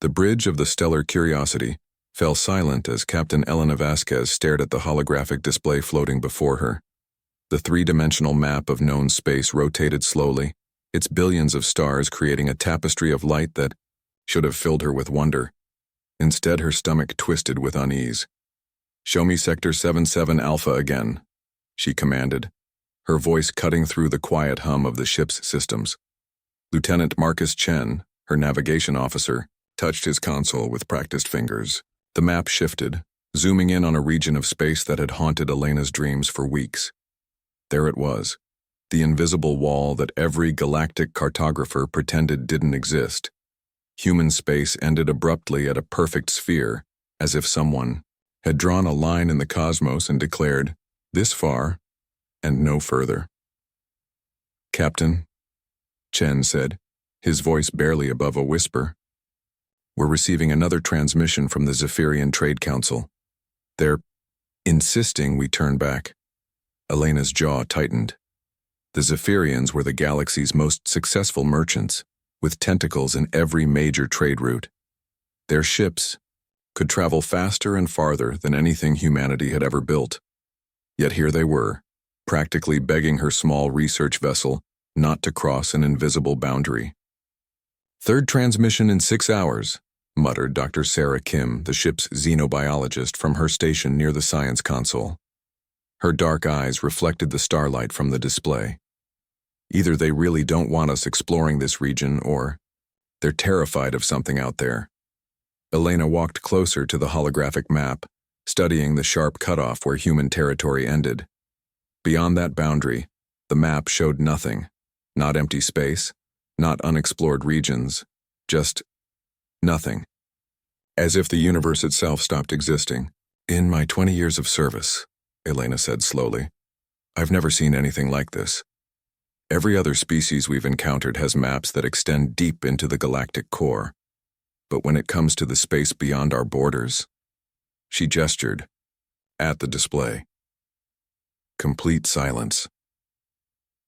The bridge of the Stellar Curiosity fell silent as Captain Elena Vasquez stared at the holographic display floating before her. The three-dimensional map of known space rotated slowly, its billions of stars creating a tapestry of light that should have filled her with wonder. Instead, her stomach twisted with unease. "Show me Sector 77 Alpha again," she commanded, her voice cutting through the quiet hum of the ship's systems. Lieutenant Marcus Chen, her navigation officer, touched his console with practiced fingers. The map shifted, zooming in on a region of space that had haunted Elena's dreams for weeks. There it was, the invisible wall that every galactic cartographer pretended didn't exist. Human space ended abruptly at a perfect sphere, as if someone had drawn a line in the cosmos and declared, "This far, and no further." "Captain," Chen said, his voice barely above a whisper, "we're receiving another transmission from the Zephyrian Trade Council. They're insisting we turn back." Elena's jaw tightened. The Zephyrians were the galaxy's most successful merchants, with tentacles in every major trade route. Their ships could travel faster and farther than anything humanity had ever built. Yet here they were, practically begging her small research vessel not to cross an invisible boundary. "Third transmission in 6 hours, muttered Dr. Sarah Kim, the ship's xenobiologist, from her station near the science console. Her dark eyes reflected the starlight from the display. Either they really don't want us exploring this region, or they're terrified of something out there. Elena walked closer to the holographic map, studying the sharp cutoff where human territory ended. Beyond that boundary, the map showed nothing. Not empty space, not unexplored regions, just nothing. As if the universe itself stopped existing. "In my 20 years of service," Elena said slowly, "I've never seen anything like this. Every other species we've encountered has maps that extend deep into the galactic core. But when it comes to the space beyond our borders," she gestured at the display. Complete silence.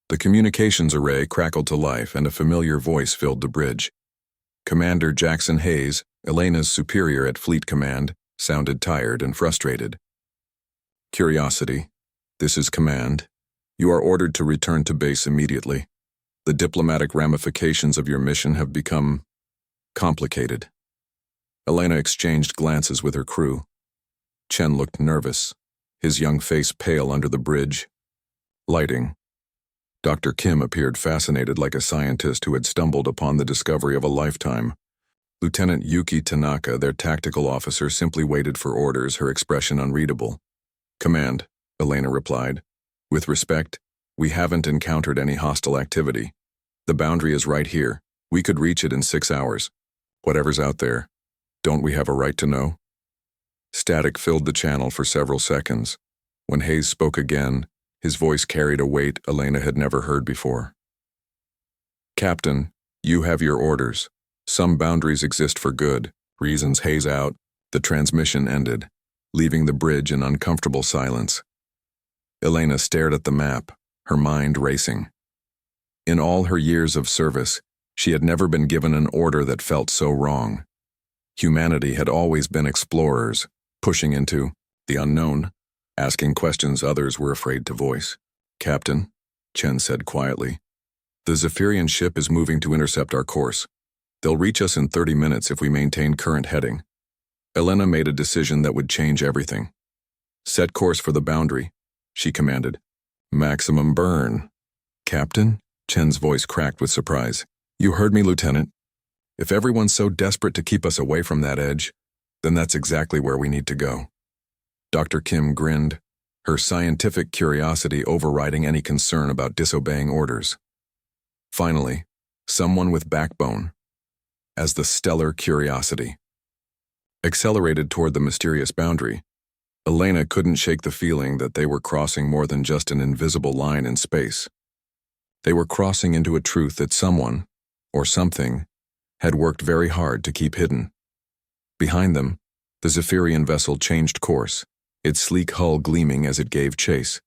The communications array crackled to life and a familiar voice filled the bridge. Commander Jackson Hayes, Elena's superior at Fleet Command, sounded tired and frustrated. "Curiosity, this is Command. You are ordered to return to base immediately. The diplomatic ramifications of your mission have become complicated." Elena exchanged glances with her crew. Chen looked nervous, his young face pale under the bridge lighting. Dr. Kim appeared fascinated, like a scientist who had stumbled upon the discovery of a lifetime. Lieutenant Yuki Tanaka, their tactical officer, simply waited for orders, her expression unreadable. "Command," Elena replied. "With respect, we haven't encountered any hostile activity. The boundary is right here. We could reach it in 6 hours. Whatever's out there, don't we have a right to know?" Static filled the channel for several seconds. When Hayes spoke again, his voice carried a weight Elena had never heard before. "Captain, you have your orders. Some boundaries exist for good. Reasons Hayes out." The transmission ended, leaving the bridge in uncomfortable silence. Elena stared at the map, her mind racing. In all her years of service, she had never been given an order that felt so wrong. Humanity had always been explorers, pushing into the unknown, asking questions others were afraid to voice. "Captain," Chen said quietly, "the Zephyrian ship is moving to intercept our course. They'll reach us in 30 minutes if we maintain current heading." Elena made a decision that would change everything. "Set course for the boundary," she commanded. "Maximum burn." "Captain?" Chen's voice cracked with surprise. "You heard me, Lieutenant. If everyone's so desperate to keep us away from that edge, then that's exactly where we need to go." Dr. Kim grinned, her scientific curiosity overriding any concern about disobeying orders. Finally, someone with backbone, as the Stellar Curiosity accelerated toward the mysterious boundary, Elena couldn't shake the feeling that they were crossing more than just an invisible line in space. They were crossing into a truth that someone, or something, had worked very hard to keep hidden. Behind them, the Zephyrian vessel changed course, its sleek hull gleaming as it gave chase.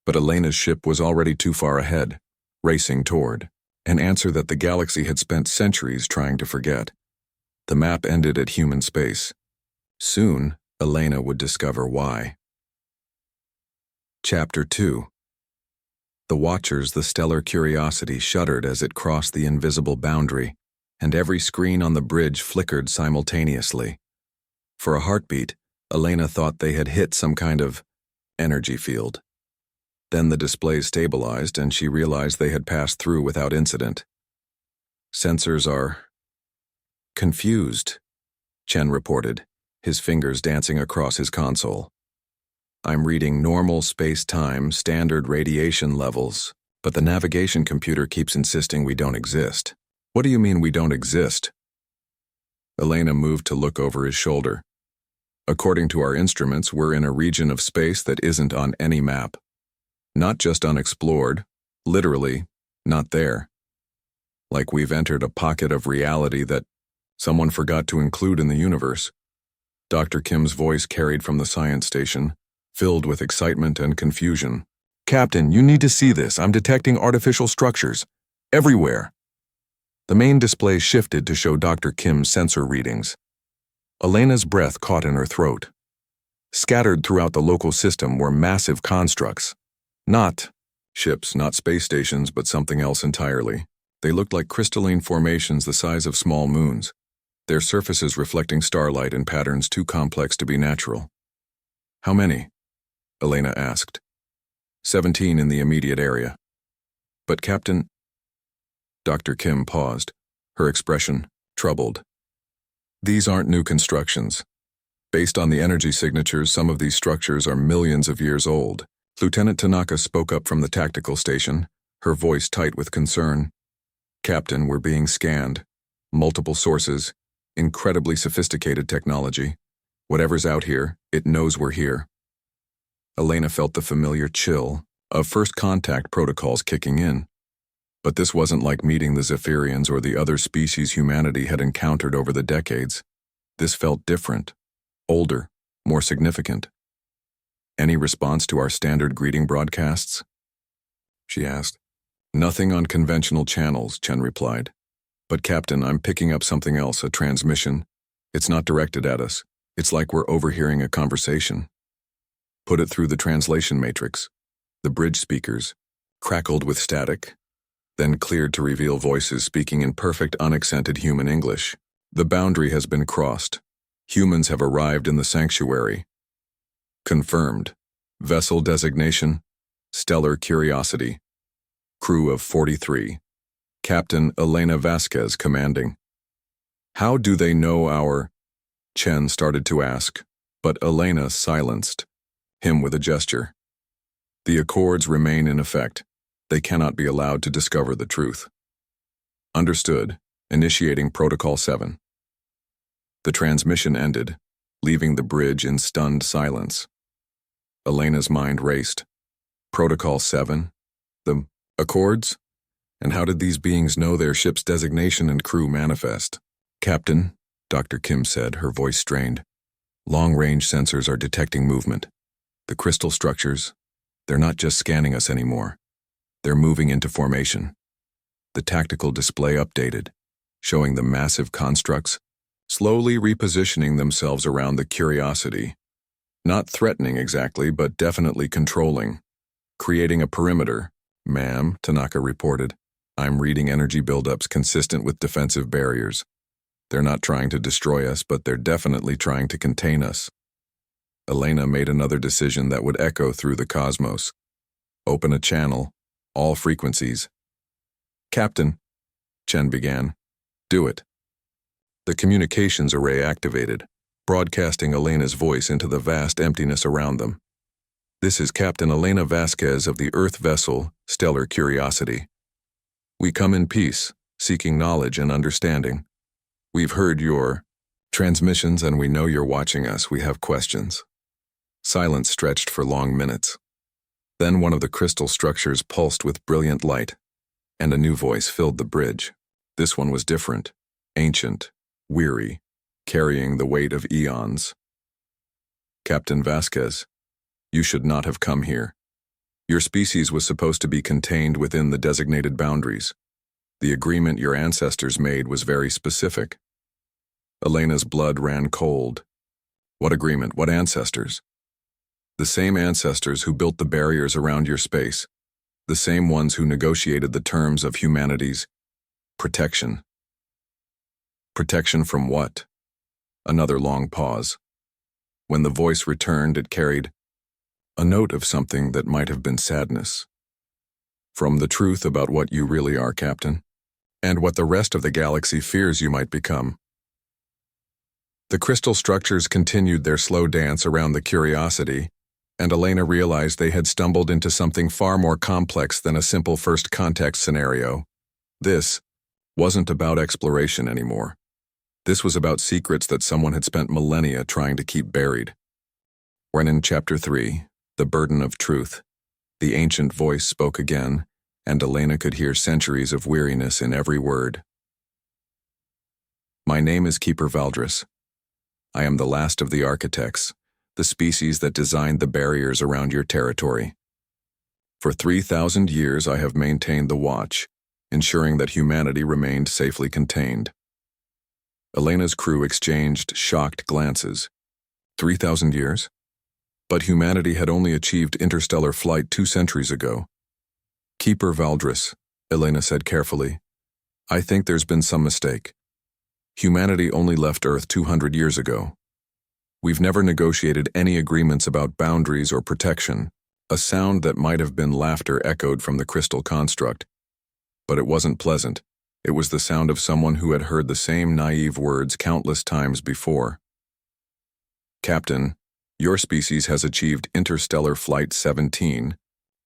But Elena's ship was already too far ahead, racing toward an answer that the galaxy had spent centuries trying to forget. The map ended at human space. Soon, Elena would discover why. Chapter 2. The Watchers, the stellar curiosity, shuddered as it crossed the invisible boundary, and every screen on the bridge flickered simultaneously. For a heartbeat, Elena thought they had hit some kind of energy field. Then the displays stabilized and she realized they had passed through without incident. Sensors are confused, Chen reported, his fingers dancing across his console. I'm reading normal space-time, standard radiation levels, but the navigation computer keeps insisting we don't exist. What do you mean we don't exist? Elena moved to look over his shoulder. According to our instruments, we're in a region of space that isn't on any map. Not just unexplored, literally, not there. Like we've entered a pocket of reality that someone forgot to include in the universe. Dr. Kim's voice carried from the science station, filled with excitement and confusion. Captain, you need to see this. I'm detecting artificial structures. Everywhere. The main display shifted to show Dr. Kim's sensor readings. Elena's breath caught in her throat. Scattered throughout the local system were massive constructs. Not ships, not space stations, but something else entirely. They looked like crystalline formations the size of small moons, their surfaces reflecting starlight in patterns too complex to be natural. How many? Elena asked. 17 in the immediate area. But Captain... Dr. Kim paused, her expression troubled. These aren't new constructions. Based on the energy signatures, some of these structures are millions of years old. Lieutenant Tanaka spoke up from the tactical station, her voice tight with concern. Captain, we're being scanned. Multiple sources, incredibly sophisticated technology. Whatever's out here, it knows we're here. Elena felt the familiar chill of first contact protocols kicking in. But this wasn't like meeting the Zephyrians or the other species humanity had encountered over the decades. This felt different, older, more significant. Any response to our standard greeting broadcasts? She asked. Nothing on conventional channels, Chen replied. But Captain, I'm picking up something else, a transmission. It's not directed at us. It's like we're overhearing a conversation. Put it through the translation matrix. The bridge speakers, crackled with static, then cleared to reveal voices speaking in perfect unaccented human English. The boundary has been crossed. Humans have arrived in the sanctuary. Confirmed. Vessel designation, Stellar Curiosity. Crew of 43. Captain Elena Vasquez commanding. How do they know our... Chen started to ask, but Elena silenced him with a gesture. The accords remain in effect. They cannot be allowed to discover the truth. Understood. Initiating Protocol 7. The transmission ended, leaving the bridge in stunned silence. Elena's mind raced. Protocol 7? The accords? And how did these beings know their ship's designation and crew manifest? Captain, Dr. Kim said, her voice strained. Long-range sensors are detecting movement. The crystal structures, they're not just scanning us anymore. They're moving into formation. The tactical display updated, showing the massive constructs slowly repositioning themselves around the Curiosity. Not threatening exactly, but definitely controlling. Creating a perimeter. Ma'am, Tanaka reported. I'm reading energy buildups consistent with defensive barriers. They're not trying to destroy us, but they're definitely trying to contain us. Elena made another decision that would echo through the cosmos. Open a channel. All frequencies. Captain, Chen began. Do it. The communications array activated, broadcasting Elena's voice into the vast emptiness around them. This is Captain Elena Vasquez of the Earth vessel, Stellar Curiosity. We come in peace, seeking knowledge and understanding. We've heard your transmissions and we know you're watching us. We have questions. Silence stretched for long minutes. Then one of the crystal structures pulsed with brilliant light, and a new voice filled the bridge. This one was different, ancient, weary, carrying the weight of eons. Captain Vasquez, you should not have come here. Your species was supposed to be contained within the designated boundaries. The agreement your ancestors made was very specific. Elena's blood ran cold. What agreement? What ancestors? The same ancestors who built the barriers around your space. The same ones who negotiated the terms of humanity's protection. Protection from what? Another long pause. When the voice returned, it carried a note of something that might have been sadness. From the truth about what you really are, Captain, and what the rest of the galaxy fears you might become. The crystal structures continued their slow dance around the Curiosity, and Elena realized they had stumbled into something far more complex than a simple first contact scenario. This wasn't about exploration anymore. This was about secrets that someone had spent millennia trying to keep buried. When in Chapter 3, The Burden of Truth, the ancient voice spoke again, and Elena could hear centuries of weariness in every word. My name is Keeper Valdris. I am the last of the architects, the species that designed the barriers around your territory. For 3,000 years I have maintained the watch, ensuring that humanity remained safely contained. Elena's crew exchanged shocked glances. 3,000 years? But humanity had only achieved interstellar flight 2 centuries ago. Keeper Valdris, Elena said carefully, I think there's been some mistake. Humanity only left Earth 200 years ago. We've never negotiated any agreements about boundaries or protection. A sound that might have been laughter echoed from the crystal construct. But it wasn't pleasant. It was the sound of someone who had heard the same naive words countless times before. Captain, your species has achieved interstellar flight 17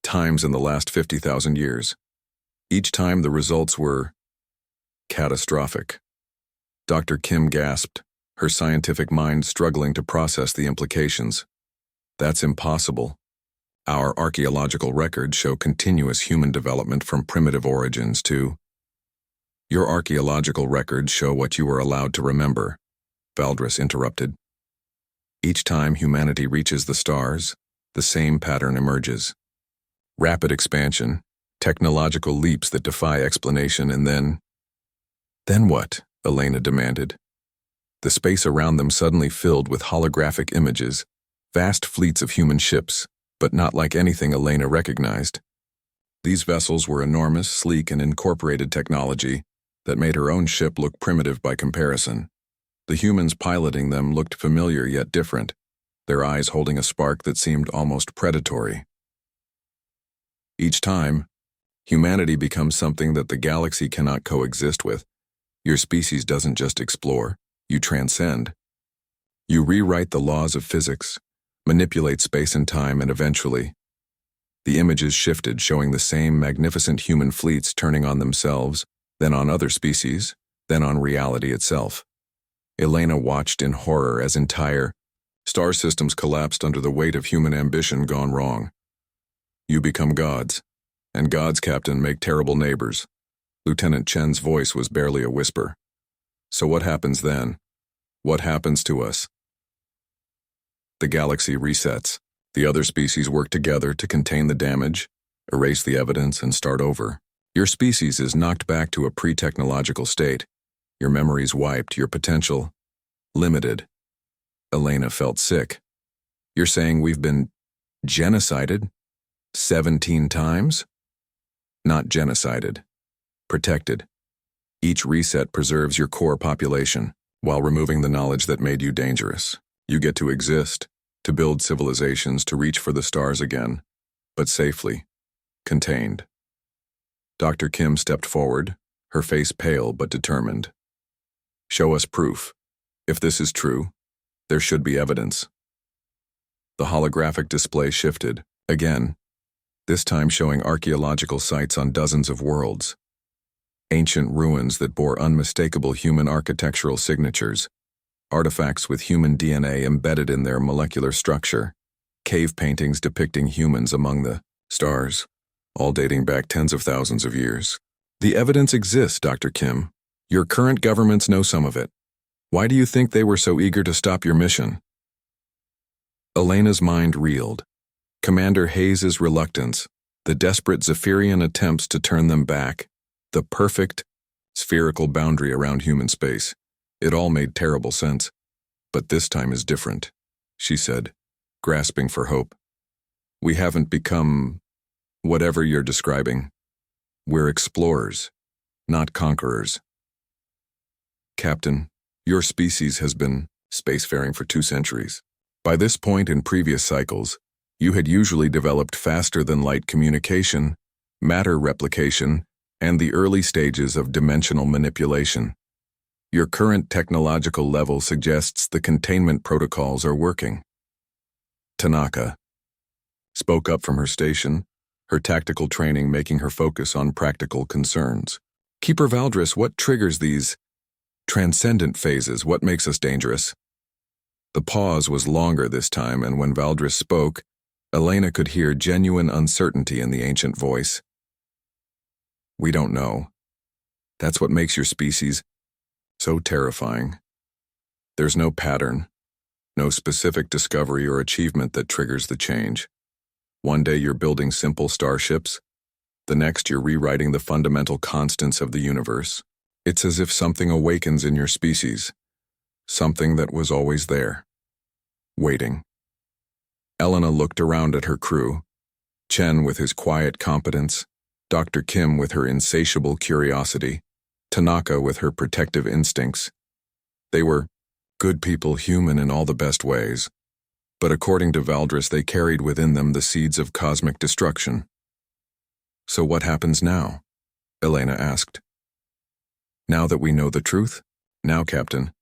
times in the last 50,000 years. Each time the results were catastrophic. Dr. Kim gasped, her scientific mind struggling to process the implications. That's impossible. Our archaeological records show continuous human development from primitive origins to... Your archaeological records show what you were allowed to remember, Valdris interrupted. Each time humanity reaches the stars, the same pattern emerges. Rapid expansion, technological leaps that defy explanation, and then... Then what? Elena demanded. The space around them suddenly filled with holographic images, vast fleets of human ships, but not like anything Elena recognized. These vessels were enormous, sleek, and incorporated technology that made her own ship look primitive by comparison. The humans piloting them looked familiar yet different, their eyes holding a spark that seemed almost predatory. Each time, humanity becomes something that the galaxy cannot coexist with. Your species doesn't just explore, you transcend. You rewrite the laws of physics, manipulate space and time, and eventually, the images shifted, showing the same magnificent human fleets turning on themselves, then on other species, then on reality itself. Elena watched in horror as entire star systems collapsed under the weight of human ambition gone wrong. You become gods, and gods, Captain, make terrible neighbors. Lieutenant Chen's voice was barely a whisper. So what happens then? What happens to us? The galaxy resets. The other species work together to contain the damage, erase the evidence, and start over. Your species is knocked back to a pre-technological state. Your memories wiped, your potential limited. Elena felt sick. You're saying we've been genocided 17 times? Not genocided. Protected. Each reset preserves your core population, while removing the knowledge that made you dangerous. You get to exist, to build civilizations, to reach for the stars again, but safely, contained. Dr. Kim stepped forward, her face pale but determined. Show us proof. If this is true, there should be evidence. The holographic display shifted, again, this time showing archaeological sites on dozens of worlds. Ancient ruins that bore unmistakable human architectural signatures, artifacts with human DNA embedded in their molecular structure, cave paintings depicting humans among the stars, all dating back tens of thousands of years. The evidence exists, Dr. Kim. Your current governments know some of it. Why do you think they were so eager to stop your mission? Elena's mind reeled. Commander Hayes's reluctance, the desperate Zephyrian attempts to turn them back, the perfect, spherical boundary around human space. It all made terrible sense. But this time is different, she said, grasping for hope. We haven't become whatever you're describing. We're explorers, not conquerors. Captain, your species has been spacefaring for 2 centuries. By this point in previous cycles, you had usually developed faster-than-light communication, matter replication, and the early stages of dimensional manipulation. Your current technological level suggests the containment protocols are working. Tanaka spoke up from her station, her tactical training making her focus on practical concerns. Keeper Valdris, what triggers these transcendent phases? What makes us dangerous? The pause was longer this time, and when Valdris spoke, Elena could hear genuine uncertainty in the ancient voice. We don't know. That's what makes your species so terrifying. There's no pattern, no specific discovery or achievement that triggers the change. One day you're building simple starships, the next you're rewriting the fundamental constants of the universe. It's as if something awakens in your species, something that was always there, waiting. Elena looked around at her crew, Chen with his quiet competence, Dr. Kim with her insatiable curiosity, Tanaka with her protective instincts. They were good people, human in all the best ways, but according to Valdris, they carried within them the seeds of cosmic destruction. So what happens now? Elena asked. Now that we know the truth? Now, Captain,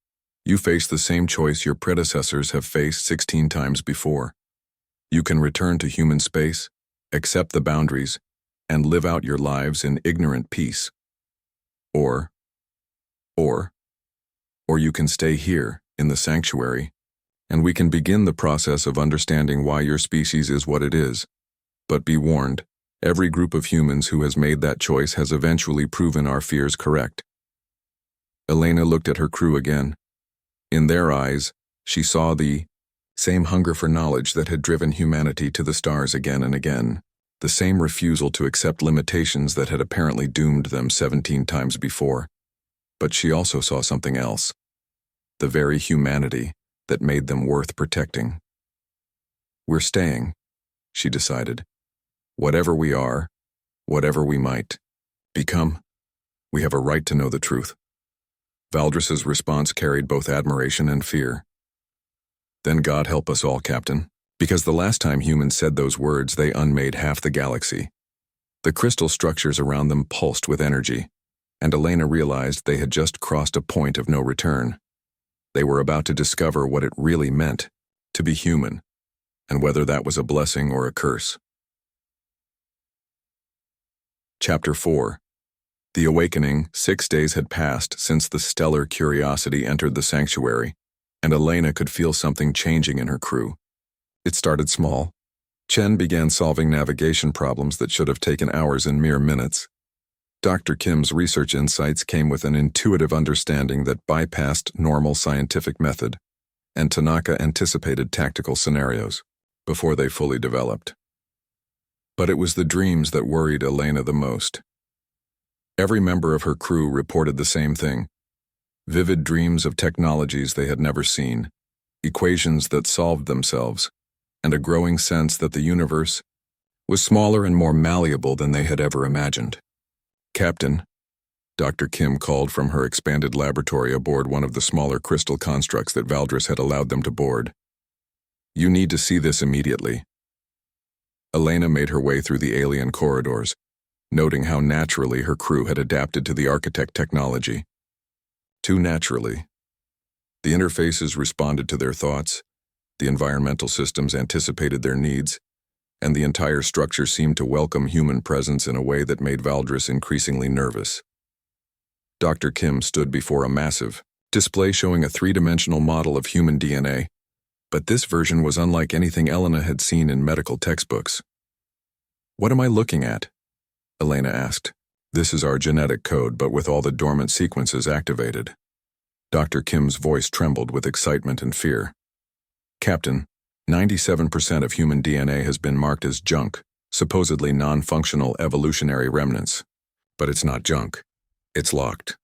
you face the same choice your predecessors have faced 16 times before. You can return to human space, accept the boundaries, and live out your lives in ignorant peace. Or you can stay here, in the sanctuary, and we can begin the process of understanding why your species is what it is. But be warned, every group of humans who has made that choice has eventually proven our fears correct. Elena looked at her crew again. In their eyes, she saw the same hunger for knowledge that had driven humanity to the stars again and again, the same refusal to accept limitations that had apparently doomed them 17 times before. But she also saw something else, the very humanity that made them worth protecting. We're staying, she decided. Whatever we are, whatever we might become, we have a right to know the truth. Valdris's response carried both admiration and fear. Then God help us all, Captain, because the last time humans said those words, they unmade half the galaxy. The crystal structures around them pulsed with energy, and Elena realized they had just crossed a point of no return. They were about to discover what it really meant to be human, and whether that was a blessing or a curse. Chapter 4. The Awakening. 6 days had passed since the stellar Curiosity entered the sanctuary, and Elena could feel something changing in her crew. It started small. Chen began solving navigation problems that should have taken hours in mere minutes. Dr. Kim's research insights came with an intuitive understanding that bypassed normal scientific method, and Tanaka anticipated tactical scenarios before they fully developed. But it was the dreams that worried Elena the most. Every member of her crew reported the same thing: vivid dreams of technologies they had never seen, equations that solved themselves, and a growing sense that the universe was smaller and more malleable than they had ever imagined. Captain, Dr. Kim called from her expanded laboratory aboard one of the smaller crystal constructs that Valdris had allowed them to board. You need to see this immediately. Elena made her way through the alien corridors, noting how naturally her crew had adapted to the architect technology. Too naturally. The interfaces responded to their thoughts, the environmental systems anticipated their needs, and the entire structure seemed to welcome human presence in a way that made Valdris increasingly nervous. Dr. Kim stood before a massive display showing a 3-dimensional model of human DNA, but this version was unlike anything Elena had seen in medical textbooks. What am I looking at? Elena asked. This is our genetic code, but with all the dormant sequences activated. Dr. Kim's voice trembled with excitement and fear. Captain, 97% of human DNA has been marked as junk, supposedly non-functional evolutionary remnants. But it's not junk. It's locked.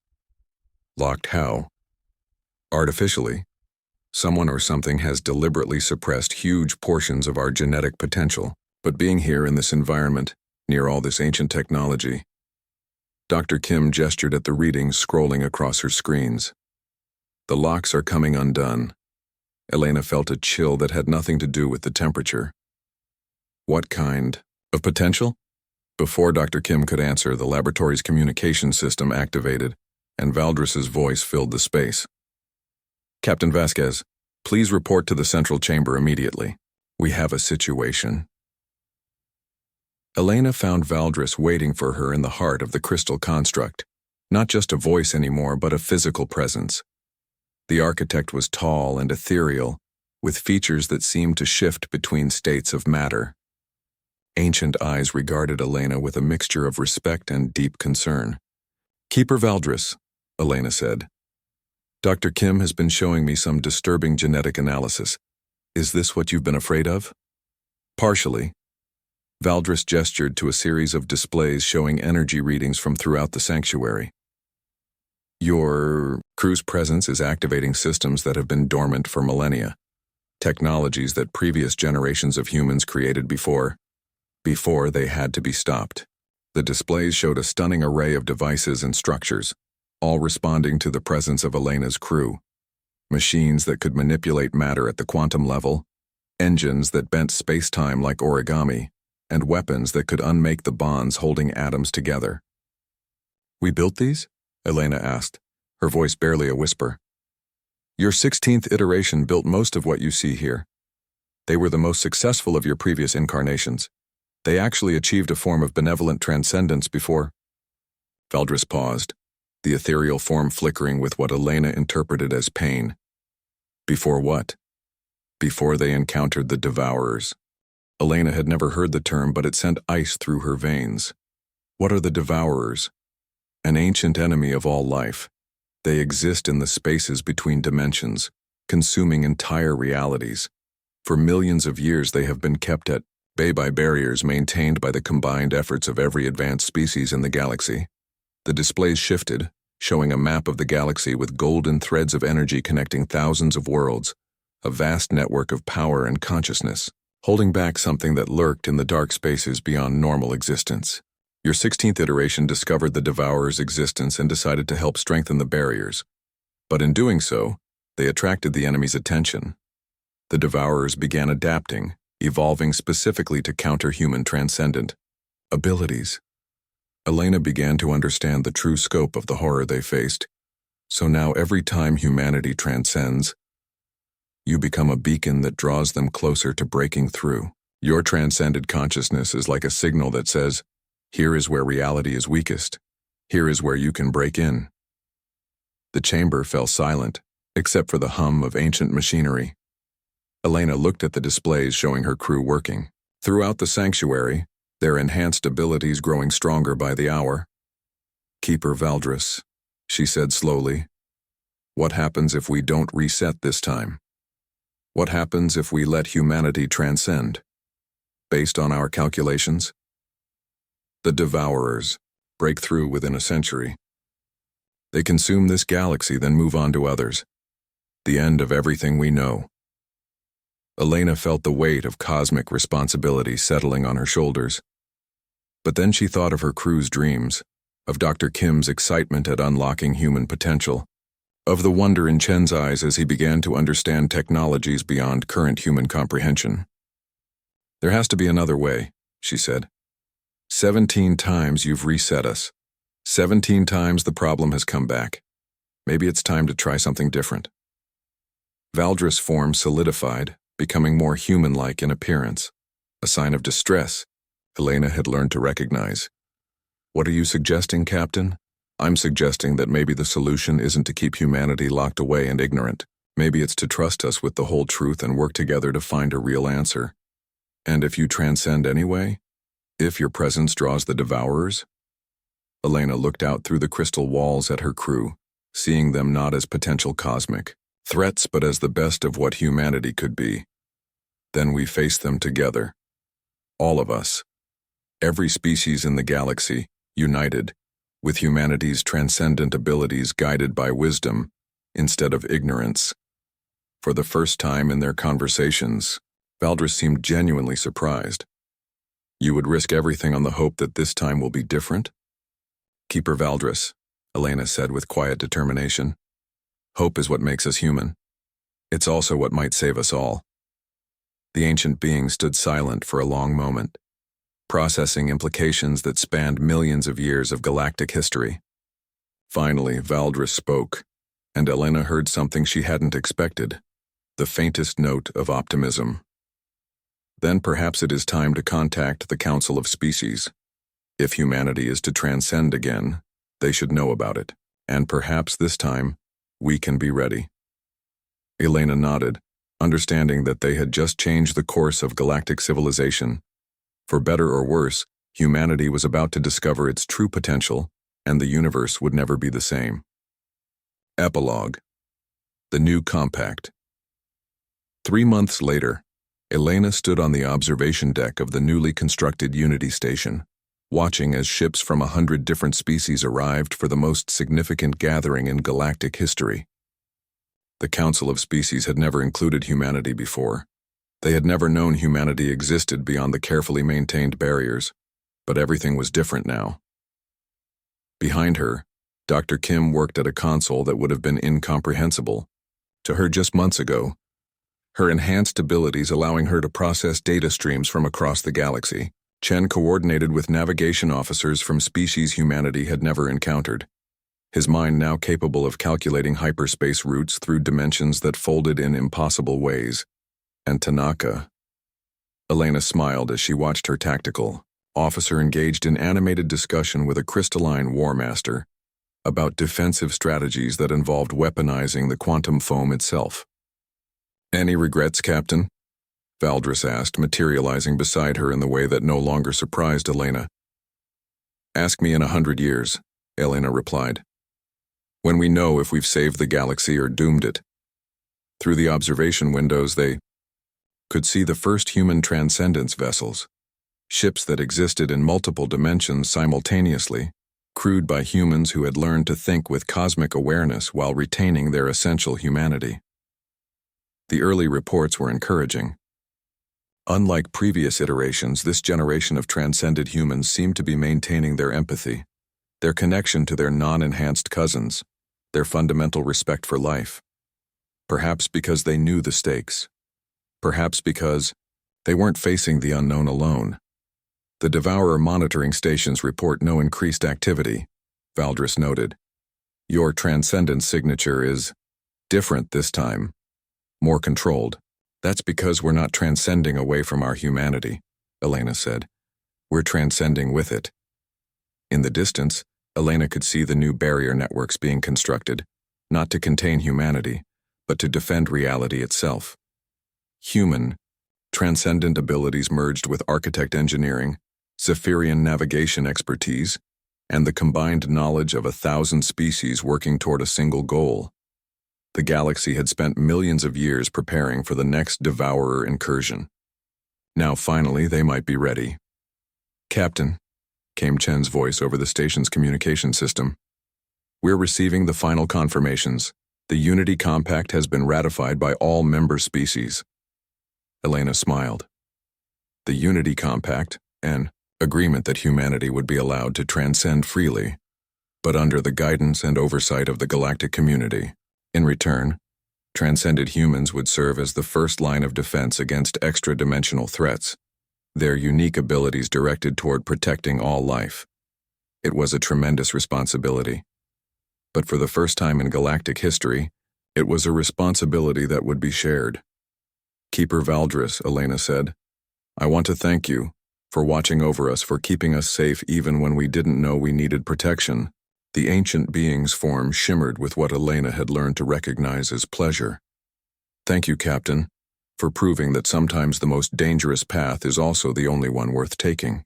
Locked how? Artificially, someone or something has deliberately suppressed huge portions of our genetic potential. But being here in this environment, near all this ancient technology, Dr. Kim gestured at the readings scrolling across her screens. The locks are coming undone. Elena felt a chill that had nothing to do with the temperature. What kind of potential? Before Dr. Kim could answer, the laboratory's communication system activated, and Valdris's voice filled the space. Captain Vasquez, please report to the central chamber immediately. We have a situation. Elena found Valdris waiting for her in the heart of the crystal construct, not just a voice anymore, but a physical presence. The architect was tall and ethereal, with features that seemed to shift between states of matter. Ancient eyes regarded Elena with a mixture of respect and deep concern. Keeper Valdris, Elena said. Dr. Kim has been showing me some disturbing genetic analysis. Is this what you've been afraid of? Partially. Valdris gestured to a series of displays showing energy readings from throughout the sanctuary. Your crew's presence is activating systems that have been dormant for millennia, technologies that previous generations of humans created before they had to be stopped. The displays showed a stunning array of devices and structures, all responding to the presence of Elena's crew. Machines that could manipulate matter at the quantum level, engines that bent space-time like origami, and weapons that could unmake the bonds holding atoms together. We built these? Elena asked, her voice barely a whisper. Your 16th iteration built most of what you see here. They were the most successful of your previous incarnations. They actually achieved a form of benevolent transcendence before. Valdris paused, the ethereal form flickering with what Elena interpreted as pain. Before what? Before they encountered the Devourers. Elena had never heard the term, but it sent ice through her veins. What are the Devourers? An ancient enemy of all life. They exist in the spaces between dimensions, consuming entire realities. For millions of years they have been kept at bay by barriers maintained by the combined efforts of every advanced species in the galaxy. The displays shifted, showing a map of the galaxy with golden threads of energy connecting thousands of worlds, a vast network of power and consciousness, holding back something that lurked in the dark spaces beyond normal existence. Your 16th iteration discovered the Devourer's existence and decided to help strengthen the barriers. But in doing so, they attracted the enemy's attention. The Devourers began adapting, evolving specifically to counter human transcendent abilities. Elena began to understand the true scope of the horror they faced. So now every time humanity transcends, you become a beacon that draws them closer to breaking through. Your transcended consciousness is like a signal that says, here is where reality is weakest. Here is where you can break in. The chamber fell silent, except for the hum of ancient machinery. Elena looked at the displays showing her crew working. Throughout the sanctuary, their enhanced abilities growing stronger by the hour. Keeper Valdris, she said slowly. What happens if we don't reset this time? What happens if we let humanity transcend? Based on our calculations, the Devourers break through within a century. They consume this galaxy, then move on to others. The end of everything we know. Elena felt the weight of cosmic responsibility settling on her shoulders. But then she thought of her crew's dreams, of Dr. Kim's excitement at unlocking human potential, of the wonder in Chen's eyes as he began to understand technologies beyond current human comprehension. There has to be another way, she said. 17 times you've reset us. 17 times the problem has come back. Maybe it's time to try something different. Valdris' form solidified, becoming more human-like in appearance. A sign of distress Elena had learned to recognize. What are you suggesting, Captain? I'm suggesting that maybe the solution isn't to keep humanity locked away and ignorant. Maybe it's to trust us with the whole truth and work together to find a real answer. And if you transcend anyway? If your presence draws the Devourers? Elena looked out through the crystal walls at her crew, seeing them not as potential cosmic threats but as the best of what humanity could be. Then we face them together. All of us. Every species in the galaxy, united, with humanity's transcendent abilities guided by wisdom, instead of ignorance. For the first time in their conversations, Valdris seemed genuinely surprised. You would risk everything on the hope that this time will be different? Keeper Valdris, Elena said with quiet determination. Hope is what makes us human. It's also what might save us all. The ancient being stood silent for a long moment, processing implications that spanned millions of years of galactic history. Finally, Valdris spoke, and Elena heard something she hadn't expected, the faintest note of optimism. Then perhaps it is time to contact the Council of Species. If humanity is to transcend again, they should know about it, and perhaps this time, we can be ready. Elena nodded, understanding that they had just changed the course of galactic civilization. For better or worse, humanity was about to discover its true potential, and the universe would never be the same. Epilogue. The New Compact. 3 months later, Elena stood on the observation deck of the newly constructed Unity Station, watching as ships from 100 different species arrived for the most significant gathering in galactic history. The Council of Species had never included humanity before. They had never known humanity existed beyond the carefully maintained barriers, but everything was different now. Behind her, Dr. Kim worked at a console that would have been incomprehensible to her just months ago, her enhanced abilities allowing her to process data streams from across the galaxy. Chen coordinated with navigation officers from species humanity had never encountered, his mind now capable of calculating hyperspace routes through dimensions that folded in impossible ways. And Tanaka. Elena smiled as she watched her tactical officer engaged in animated discussion with a crystalline war master about defensive strategies that involved weaponizing the quantum foam itself. Any regrets, Captain? Valdris asked, materializing beside her in the way that no longer surprised Elena. Ask me in 100 years, Elena replied. When we know if we've saved the galaxy or doomed it. Through the observation windows they could see the first human transcendence vessels, ships that existed in multiple dimensions simultaneously, crewed by humans who had learned to think with cosmic awareness while retaining their essential humanity. The early reports were encouraging. Unlike previous iterations, this generation of transcended humans seemed to be maintaining their empathy, their connection to their non-enhanced cousins, their fundamental respect for life. Perhaps because they knew the stakes. Perhaps because they weren't facing the unknown alone. The Devourer monitoring stations report no increased activity, Valdris noted. Your transcendence signature is different this time, more controlled. That's because we're not transcending away from our humanity, Elena said. We're transcending with it. In the distance, Elena could see the new barrier networks being constructed, not to contain humanity, but to defend reality itself. Human, transcendent abilities merged with architect engineering, Zephyrian navigation expertise, and the combined knowledge of 1,000 species working toward a single goal. The galaxy had spent millions of years preparing for the next Devourer incursion. Now finally they might be ready. Captain, came Chen's voice over the station's communication system. We're receiving the final confirmations. The Unity Compact has been ratified by all member species. Elena smiled. The Unity Compact, an agreement that humanity would be allowed to transcend freely, but under the guidance and oversight of the galactic community. In return, transcended humans would serve as the first line of defense against extra-dimensional threats, their unique abilities directed toward protecting all life. It was a tremendous responsibility. But for the first time in galactic history, it was a responsibility that would be shared. Keeper Valdris, Elena said, I want to thank you for watching over us, for keeping us safe even when we didn't know we needed protection. The ancient being's form shimmered with what Elena had learned to recognize as pleasure. Thank you, Captain, for proving that sometimes the most dangerous path is also the only one worth taking.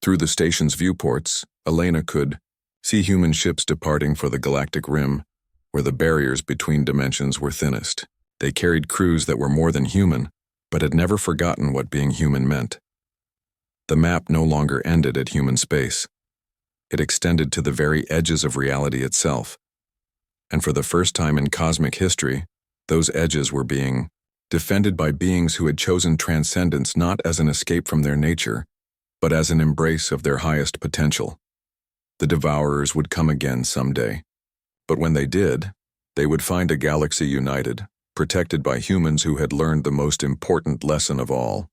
Through the station's viewports, Elena could see human ships departing for the galactic rim, where the barriers between dimensions were thinnest. They carried crews that were more than human, but had never forgotten what being human meant. The map no longer ended at human space. It extended to the very edges of reality itself. And for the first time in cosmic history, those edges were being defended by beings who had chosen transcendence not as an escape from their nature, but as an embrace of their highest potential. The Devourers would come again someday. But when they did, they would find a galaxy united, protected by humans who had learned the most important lesson of all.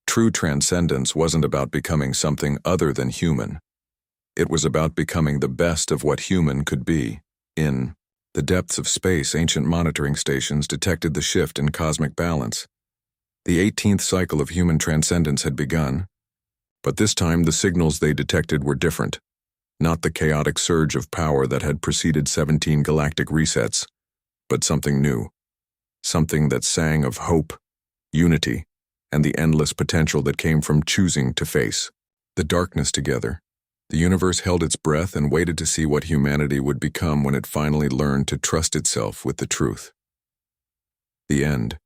True transcendence wasn't about becoming something other than human. It was about becoming the best of what human could be. In the depths of space, ancient monitoring stations detected the shift in cosmic balance. The 18th cycle of human transcendence had begun, but this time the signals they detected were different. Not the chaotic surge of power that had preceded 17 galactic resets, but something new. Something that sang of hope, unity, and the endless potential that came from choosing to face the darkness together. The universe held its breath and waited to see what humanity would become when it finally learned to trust itself with the truth. The end.